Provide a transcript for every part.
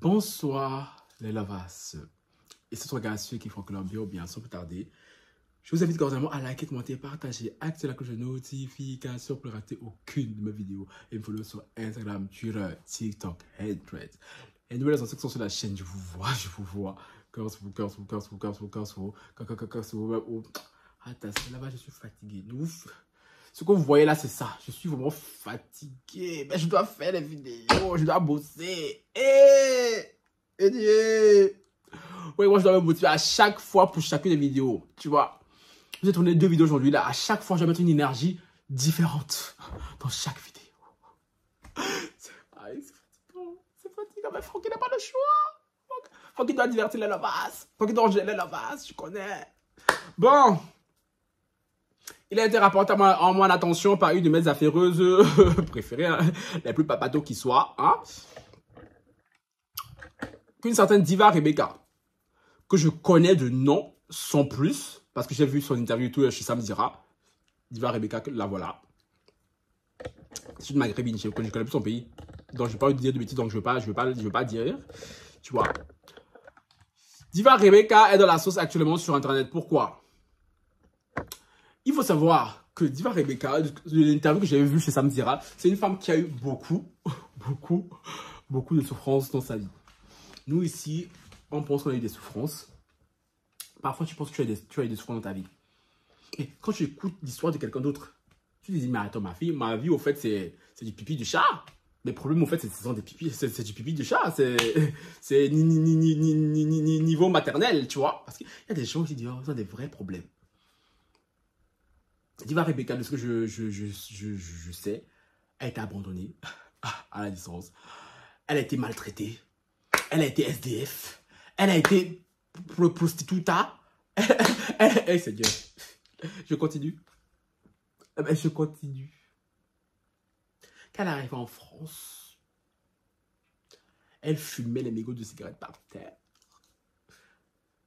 Bonsoir les lavasses. Et c'est ton gars ceux qui font que leur bien sans plus tarder. Je vous invite cordialement à liker, commenter, partager, activer la cloche de notification pour ne rater aucune de mes vidéos. Et me follow sur Instagram, Twitter, TikTok, et Threads. Et nouvelles anciens qui sont sur la chaîne, je vous vois. Curse vous. Attends, là-bas, je suis fatigué. Ce que vous voyez là, c'est ça. Je suis vraiment fatigué. Mais je dois faire les vidéos. Je dois bosser. Oui, moi, je dois me motiver à chaque fois pour chacune des vidéos. Tu vois, je vais tourner 2 vidéos aujourd'hui. Là, à chaque fois, je vais mettre une énergie différente dans chaque vidéo. C'est fatigant. C'est fatigant. Mais Francky n'a pas le choix. Francky doit divertir les lavasses. Francky doit engeler les lavasses. Je connais. Bon. Il a été rapporté en mon attention par une de mes affaireuses préférées, hein, les plus papatos qui soient, hein, qu'une certaine Diva Rebecca, que je connais de nom, sans plus, parce que j'ai vu son interview tout chez Sam Zira. Diva Rebecca, la voilà. C'est une maghrébine, je connais plus son pays. Donc je ne vais pas dire de bêtises, donc je ne veux pas dire. Tu vois. Diva Rebecca est dans la sauce actuellement sur Internet. Pourquoi? Il faut savoir que Diva Rebecca, l'interview que j'avais vue chez Sam Zira, c'est une femme qui a eu beaucoup de souffrances dans sa vie. Nous ici, on pense qu'on a eu des souffrances. Parfois, tu penses que tu as eu des souffrances dans ta vie. Et quand tu écoutes l'histoire de quelqu'un d'autre, tu te dis, mais attends, ma vie, au fait, c'est du pipi du chat. Les problèmes, au fait, c'est du pipi du chat. C'est niveau maternel, tu vois. Parce qu'il y a des gens qui disent, oh, ça a des vrais problèmes. Diva Rebecca, de ce que je sais, a été abandonnée à la licence. Elle a été maltraitée. Elle a été SDF. Elle a été prostituta. C'est Dieu. Je continue. Je continue. Quand elle arrive en France, elle fumait les mégots de cigarettes par terre.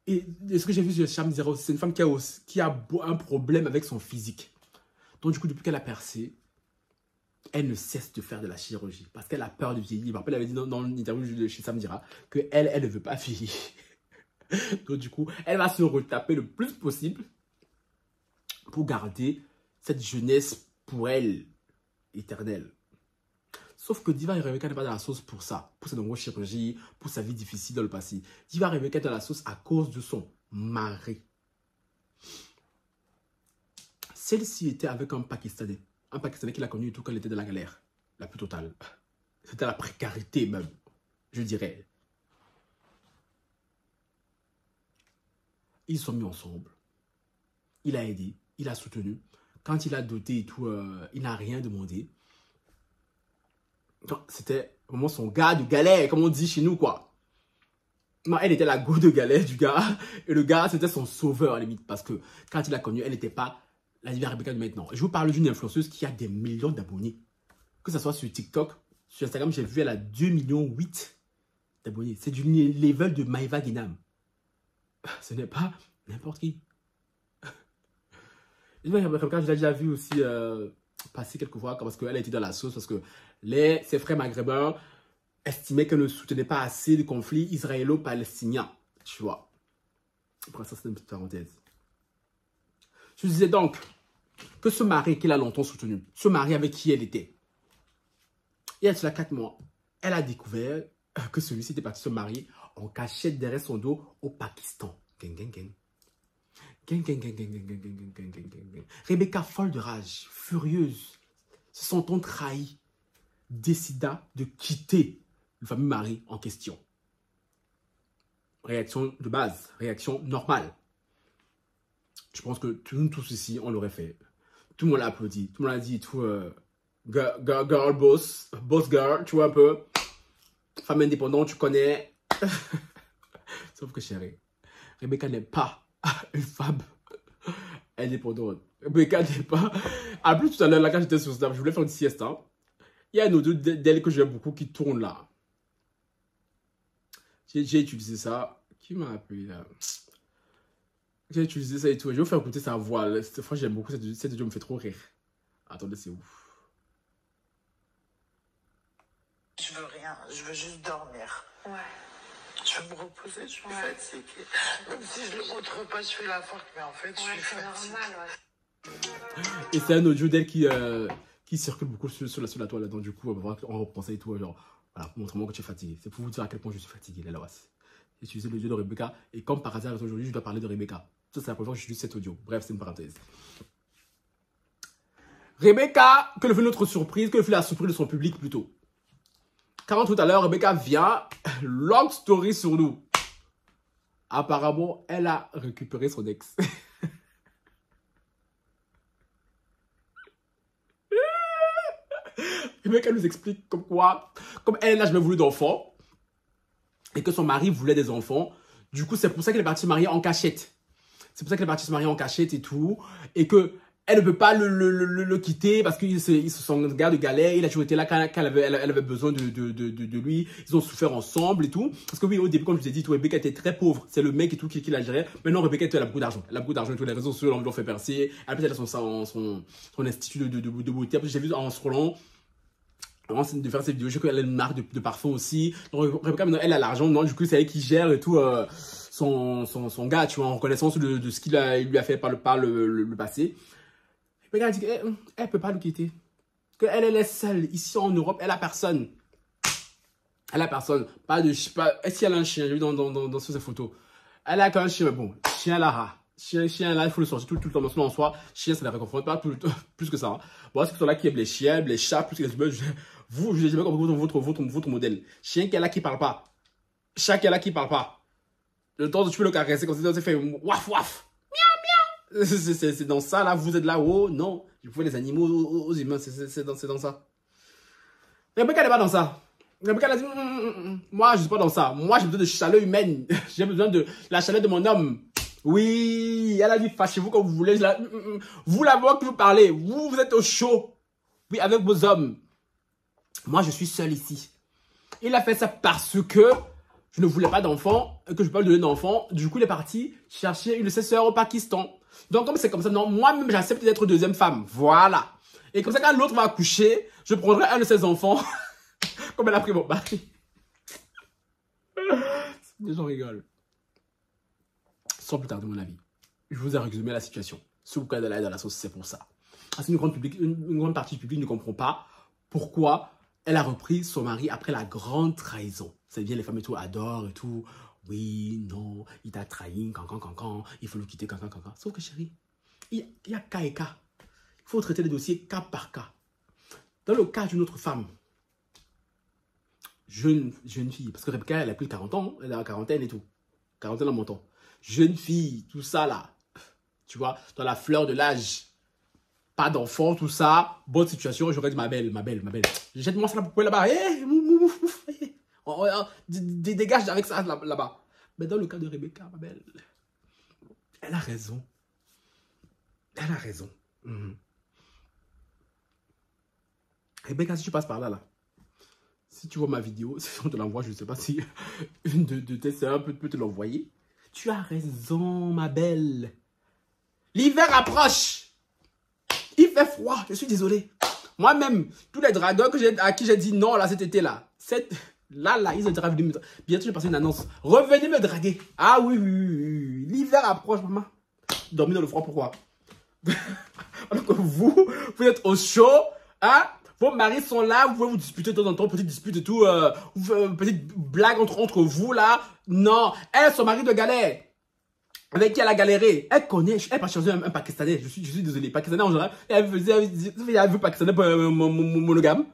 Et ce que j'ai vu sur Sam Zira, c'est une femme qui a un problème avec son physique. Donc du coup, depuis qu'elle a percé, elle ne cesse de faire de la chirurgie. parce qu'elle a peur de vieillir. Après, elle avait dit dans l'interview de chez Sam Zira qu'elle ne veut pas vieillir. Donc du coup, elle va se retaper le plus possible pour garder cette jeunesse pour elle éternelle. Sauf que Diva Rebecca n'est pas dans la sauce pour ça, pour ses nombreuses chirurgies, pour sa vie difficile dans le passé. Diva Rebecca est dans la sauce à cause de son mari. Celle-ci était avec un Pakistanais. Un Pakistanais qui l'a connu tout quand elle était dans la galère, la plus totale. C'était la précarité même, je dirais. Ils se sont mis ensemble. Il a aidé, il a soutenu. Quand il a doté et tout, il n'a rien demandé. C'était vraiment son gars de galère, comme on dit chez nous, quoi. Non, elle était la go de galère du gars. Et le gars, c'était son sauveur, à la limite. Parce que quand il l'a connue, elle n'était pas la Diva Rebecca de maintenant. Je vous parle d'une influenceuse qui a des millions d'abonnés. Que ce soit sur TikTok, sur Instagram, j'ai vu, elle a 2,8 millions d'abonnés. C'est du level de Maïva Guinam. Ce n'est pas n'importe qui. Diva Rebecca, je l'ai déjà vu aussi passer quelques fois parce qu'elle a été dans la sauce. Parce que ses frères maghrébins estimaient qu'elle ne soutenait pas assez de conflits israélo-palestiniens. Tu vois. Après ça, c'est une petite parenthèse. Je disais donc que ce mari qu'elle a longtemps soutenu, ce mari avec qui elle était, il y a cela 4 mois, elle a découvert que celui-ci était parti se marier en cachette derrière son dos au Pakistan. Gang, gang, gang. Gang, gang, gang, gang, gang, gang, gang, gang, gang, gang, gang. Rebecca, folle de rage, furieuse, se sentant trahie, décida de quitter le fameux mari en question. Réaction de base, réaction normale. Je pense que nous tous ici, on l'aurait fait. Tout le monde l'a applaudi. Tout le monde a dit tout. Girl boss. Boss girl, tu vois un peu. Femme indépendante, tu connais. Sauf que chérie, Rebecca n'est pas une femme indépendante. Rebecca n'est pas... En plus, tout à l'heure, là, quand j'étais sur Snap, je voulais faire une sieste. Hein. Il y a une autre d'elle que j'aime beaucoup qui tourne là. J'ai utilisé ça. Qui m'a appelé là? J'ai utilisé ça et tout. Je vais vous faire écouter sa voix. Cette fois, j'aime beaucoup. Cette vidéo me fait trop rire. Attendez, c'est ouf. Je veux rien. Je veux juste dormir. Ouais. Je vais me reposer, je suis fatiguée. Même si je ne le montre pas, je fais la forte, mais en fait, je suis fatiguée. Normal, Et c'est un audio d'elle qui circule beaucoup sur la toile. Donc, du coup, on reprend ça et tout. Genre, voilà, montre-moi que tu es fatigué. C'est pour vous dire à quel point je suis fatigué, la Lawas. J'ai utilisé l'audio de Rebecca. Et comme par hasard, aujourd'hui, je dois parler de Rebecca. Ça, c'est la première fois que j'utilise cet audio. Bref, c'est une parenthèse. Rebecca, que le fait notre surprise, que le fait la surprise de son public plutôt. Quand tout à l'heure, Rebecca vient, long story sur nous. Apparemment, elle a récupéré son ex. Rebecca nous explique comme quoi, comme elle n'a jamais voulu d'enfants, et que son mari voulait des enfants, du coup, c'est pour ça qu'elle est partie se marier en cachette. C'est pour ça qu'elle est partie se marier en cachette et tout, et que elle ne peut pas le quitter parce qu'ils se sont gars de galère. Il a toujours été là quand elle avait besoin de lui. Ils ont souffert ensemble et tout. Parce que oui, au début, comme je vous ai dit, Rebecca était très pauvre. C'est le mec et tout qui la gérait. Maintenant, Rebecca, elle a beaucoup d'argent. Elle a beaucoup d'argent et tout. Les réseaux sociaux l'ont fait percer. Après, elle a son institut de beauté. Après, j'ai vu en scrollant de faire ses vidéos. J'ai vu qu'elle a une marque de parfum aussi. Donc, Rebecca, maintenant, elle a l'argent. Non, du coup, c'est elle qui gère et tout son gars, tu vois, en reconnaissance de ce qu'il lui a fait par le passé. Regarde, elle dit qu'elle ne peut pas le quitter. Qu'elle est seule. Ici en Europe, elle a personne. Elle a personne. Pas de chien. Est-ce qu'elle a un chien? J'ai vu dans ces photos. Elle a qu'un chien. Mais bon, chien là, rat. Chien là, il faut le sortir tout le temps. En soi, chien, ça ne la réconforte pas plus que ça. Hein. Bon, c'est que là qui aime les chiens, les chats, plus que les humains. Vous, je n'ai jamais compris votre modèle. Chien qui est là qui ne parle pas. Chat qui est là qui ne parle pas. Le temps où tu peux le caresser, comme ça, tu fais waf waf. C'est dans ça, là, vous êtes là, oh, non. Je pouvais les animaux aux humains, c'est dans ça. Rebecca n'est pas dans ça. Rebecca a dit, moi, je ne suis pas dans ça. Moi, j'ai besoin de chaleur humaine. J'ai besoin de la chaleur de mon homme. Oui, elle a dit, fâchez-vous comme vous voulez. Vous, la voix que vous parlez, vous êtes au chaud. Oui, avec vos hommes. Moi, je suis seul ici. Il a fait ça parce que je ne voulais pas d'enfant, que je ne peux pas lui donner d'enfant. Du coup, il est parti chercher une de ses sœurs au Pakistan. Donc, comme c'est comme ça, non, moi-même, j'accepte d'être deuxième femme. Voilà. Et comme ça, quand l'autre va accoucher, je prendrai un de ses enfants, comme elle a pris mon mari. Les gens rigolent. Sans plus tarder, mon avis, je vous ai résumé la situation. Si vous connaissez dans la sauce, c'est pour ça. Parce qu'une grande partie du public ne comprend pas pourquoi elle a repris son mari après la grande trahison. C'est bien, les femmes et tout adorent et tout. Oui, non, il t'a trahi, cancan, il faut le quitter, cancan. Sauf que chérie, il y a cas et cas. Il faut traiter les dossiers cas par cas. Dans le cas d'une autre femme, jeune fille, parce que Rebecca, elle a plus de 40 ans, elle a la quarantaine et tout. Quarantaine en montant. Jeune fille, tout ça là, tu vois, dans la fleur de l'âge. Pas d'enfant, tout ça, bonne situation, j'aurais dit ma belle. Jette-moi ça là-bas, dégage avec ça là-bas. Mais dans le cas de Rebecca, ma belle, elle a raison. Elle a raison. Rebecca, si tu passes par là, si tu vois ma vidéo, si on te l'envoie, je ne sais pas si une de tes sœurs peut te l'envoyer. Tu as raison, ma belle. L'hiver approche. Il fait froid, je suis désolé. Moi-même, tous les dragueurs à qui j'ai dit non là cet été là, là, ils ont déjà venu me draguer. Bientôt, je vais passer une annonce. Revenez me draguer. Ah oui. L'hiver approche, maman. Dormir dans le froid, pourquoi? Alors que vous êtes au chaud, hein? Vos maris sont là, vous pouvez vous disputer de temps en temps, petite dispute et tout, petite blague entre vous là. Non, elle, son mari de galère. Avec qui elle a galéré. Elle connaît, elle pas choisi un Pakistanais. Je suis désolé. Pakistanais en général. Elle a vu Pakistanais monogame.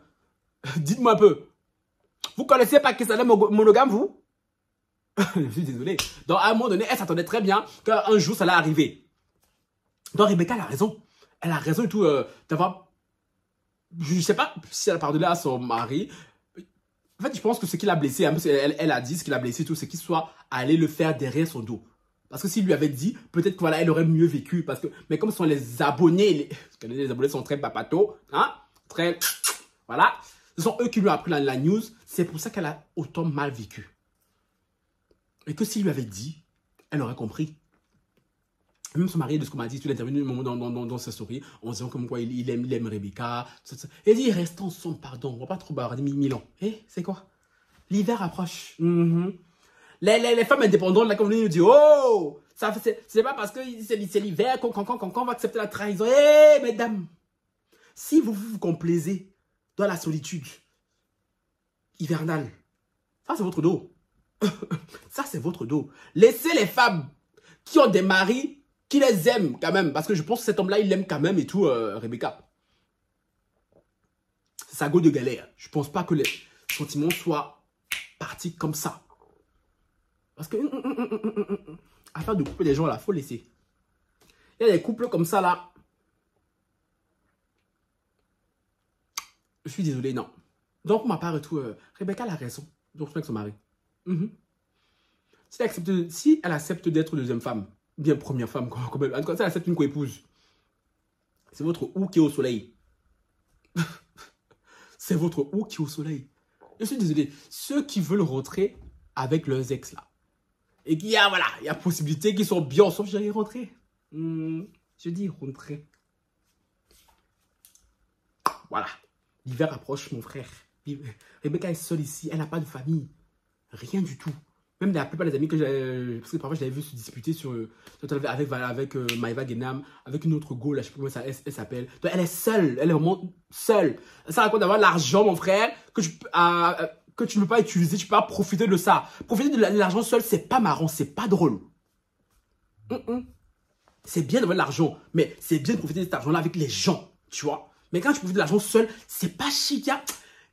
Dites-moi un peu. Vous connaissez Pakistanais monogame, vous? Je suis désolé. Donc, à un moment donné, elle s'attendait très bien qu'un jour, ça allait arriver. Donc, Rebecca, elle a raison. Elle a raison et tout d'avoir... Je ne sais pas si elle a pardonné à son mari. En fait, je pense que ce qui l'a blessé, hein, elle a dit ce qui l'a blessé, tout, c'est qu'il soit allé le faire derrière son dos. Parce que s'il lui avait dit, peut-être que voilà, elle aurait mieux vécu. Parce que, mais comme ce sont les abonnés, les abonnés sont très papato, hein, très, voilà. Ce sont eux qui lui ont appris la news. C'est pour ça qu'elle a autant mal vécu. Et que s'il lui avait dit, elle aurait compris. Même son mari, de ce qu'on m'a dit, tout l'interview dans sa story, en disant comme quoi il aime Rebecca. Il dit, reste ensemble, pardon, on va pas trop bavarder 1000 ans. Eh, c'est quoi? L'hiver approche. Les femmes indépendantes, là, comme on nous dit, oh, c'est pas parce que c'est l'hiver qu'on va accepter la trahison. Eh, mesdames, si vous vous complaisez dans la solitude hivernale, ça, c'est votre dos. Ça, c'est votre dos. Laissez les femmes qui ont des maris qui les aiment quand même. Parce que je pense que cet homme-là, il l'aime quand même et tout, Rebecca. C'est sa go de galère. Je pense pas que les sentiments soient partis comme ça. Parce que, afin de couper les gens là, faut laisser. Il y a des couples comme ça là. Je suis désolé, non. Donc, pour ma part et tout, Rebecca elle a raison. Donc, avec son mari. Si elle accepte d'être deuxième femme, bien première femme, quand même, en tout cas, si elle accepte une co-épouse, c'est votre ou qui est au soleil. C'est votre ou qui est au soleil. Je suis désolé. Ceux qui veulent rentrer avec leurs ex là, et qu'il y a, voilà, il y a possibilité qu'ils sont bien ensemble, je dis rentrer. Je dis rentrer. Voilà. L'hiver approche, mon frère. Rebecca est seule ici. Elle n'a pas de famille. Rien du tout. Même la plupart des amis que j'ai... Parce que parfois, je l'avais vu se disputer avec Maïva Genam, avec une autre go, là, je sais pas comment elle s'appelle. Donc, elle est seule. Elle est vraiment seule. Ça raconte d'avoir l'argent, mon frère, que tu ne peux pas utiliser. Tu peux pas profiter de ça. Profiter de l'argent seul, c'est pas marrant. C'est pas drôle. C'est bien d'avoir de l'argent. Mais c'est bien de profiter de cet argent-là avec les gens. Tu vois. Mais quand tu profites de l'argent seul, c'est pas chic.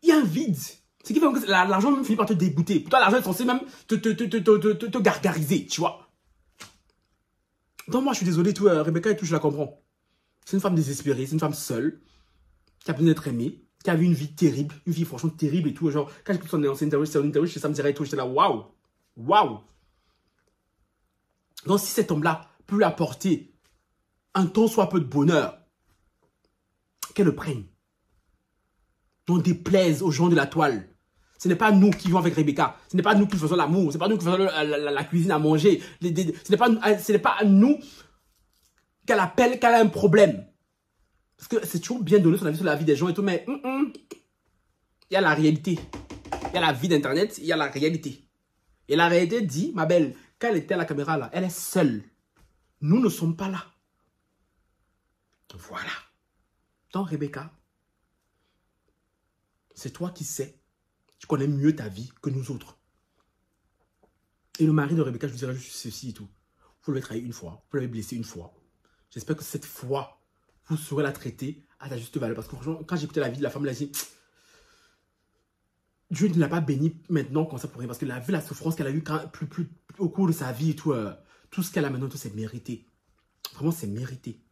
Il y a un vide. Ce qui fait que l'argent finit par te dégoûter. Pour toi, l'argent est censé même te gargariser, tu vois. Donc moi, je suis désolé, tout, Rebecca et tout, je la comprends. C'est une femme désespérée, c'est une femme seule, qui a besoin d'être aimée, qui a eu une vie terrible, une vie franchement terrible et tout. Genre, quand j'écoute son interview, ça me dirait et tout, j'étais là, waouh, waouh. Donc si cet homme-là peut lui apporter un tant soit peu de bonheur, qu'elle le prenne. On déplaise aux gens de la toile. Ce n'est pas nous qui vivons avec Rebecca. Ce n'est pas nous qui faisons l'amour. Ce n'est pas nous qui faisons la cuisine à manger. Ce n'est pas à nous qu'elle appelle, qu'elle a un problème. Parce que c'est toujours bien donné son avis sur la vie des gens et tout, mais il y a la réalité. Il y a la vie d'Internet, il y a la réalité. Et la réalité dit, ma belle, quand elle était à la caméra là, elle est seule. Nous ne sommes pas là. Voilà. Donc Rebecca, c'est toi qui sais. Tu connais mieux ta vie que nous autres. Et le mari de Rebecca, je vous dirais juste ceci et tout. Vous l'avez trahi une fois, vous l'avez blessé une fois. J'espère que cette fois, vous saurez la traiter à sa juste valeur. Parce que franchement, quand j'écoutais la vie de la femme, elle a dit, Dieu ne l'a pas béni maintenant comme ça pour rien. Parce qu'elle a vu la souffrance qu'elle a eue au cours de sa vie et tout. Tout ce qu'elle a maintenant, c'est mérité. Vraiment, c'est mérité.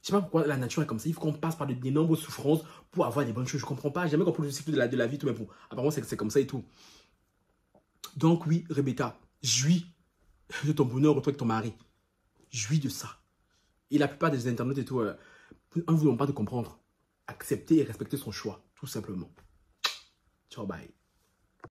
Je sais pas pourquoi la nature est comme ça. Il faut qu'on passe par d'énormes souffrances pour avoir des bonnes choses. Je comprends pas. J'ai jamais compris le cycle de la vie. Tout, mais bon, apparemment, c'est comme ça et tout. Donc oui, Rebecca, jouis de ton bonheur autour avec ton mari. Jouis de ça. Et la plupart des internautes et tout, ne voulons pas te comprendre. Accepter et respecter son choix, tout simplement. Ciao, bye.